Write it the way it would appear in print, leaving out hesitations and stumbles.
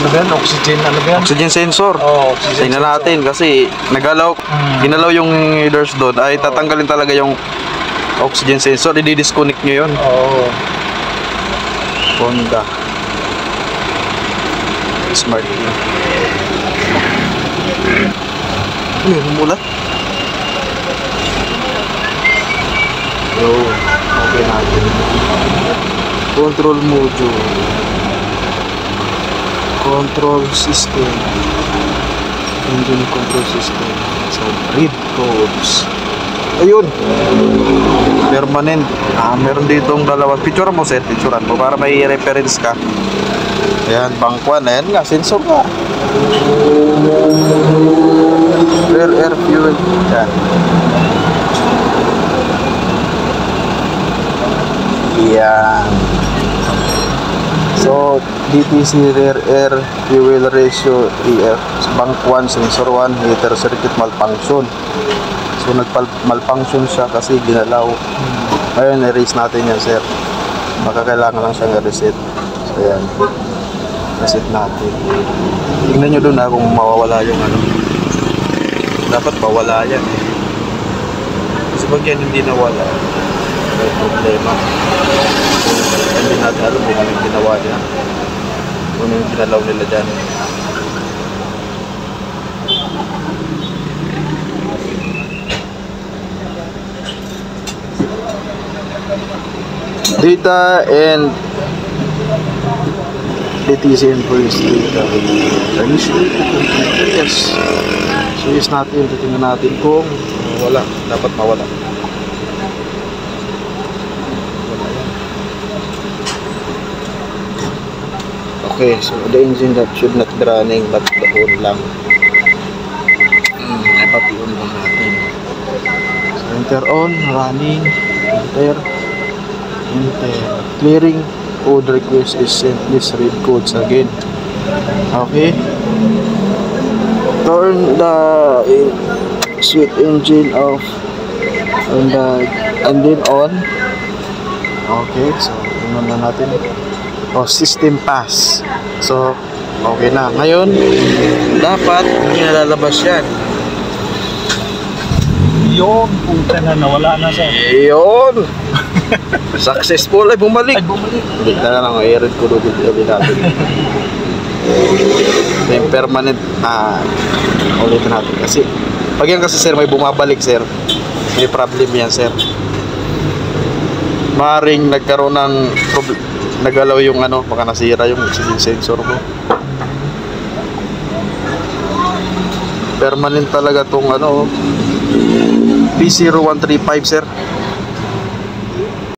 ano ba yan? Oxygen, ano ba yan? Oxygen sensor. Oo, oxygen Tingnan sensor. natin kasi ginalaw yung headers doon ay tatanggalin talaga yung oxygen sensor. I-disconnect nyo yun. Oo. Honda Smart key. Ano yun? Humulat? Yo, okay natin. Control module, control system, engine control system. So, read codes. Ayun, permanent. Meron ditong dalawang picture mo, sir. Picturean mo para may reference ka. Ayan, bangkwan. Ayan nga, sensor nga. Rear air fuel. Ayan. Ayan. So, DTC rear air fuel ratio EF. Bangkwan, sensor 1, heater circuit malfunction. So, malfunction siya kasi ginalaw. Ngayon, erase natin yan, sir. Baka kailangan lang siyang reset. So, ayan. Reset natin. Tingnan nyo dun kung mawawala yung ano. Dapat mawala yan. Kasi pag yan hindi nawala, may problema. Hindi natin alam kung ano yung ginawa niya. Kung ano yung ginalaw nila dyan. Data and DTC invoice data. Yes. So yes natin, titingnan natin kung wala, dapat mawala. Okay, so the engine that should not be running but the on lang. Pati on lang natin. So enter on, running, enter. Clearing code request is sent. Please read codes again. Okay. Turn the sweet engine off and then on. Okay. So tingnan na natin. Oh, system pass. So okay na. Ngayon dapat hindi nalalabas yan. Yun, punta na nawala na siya. Yun. Successful ay bumalik. Ay, bumalik. Hindi na lang i-read ko doon natin. Yung permanent ulitin natin kasi pag yan kasi sir may bumabalik sir, may problem yan sir. Maring nagkaroon ng nagalaw yung ano, baka nasira yung oxygen sensor mo. Permanent talaga tong ano, P0135 sir.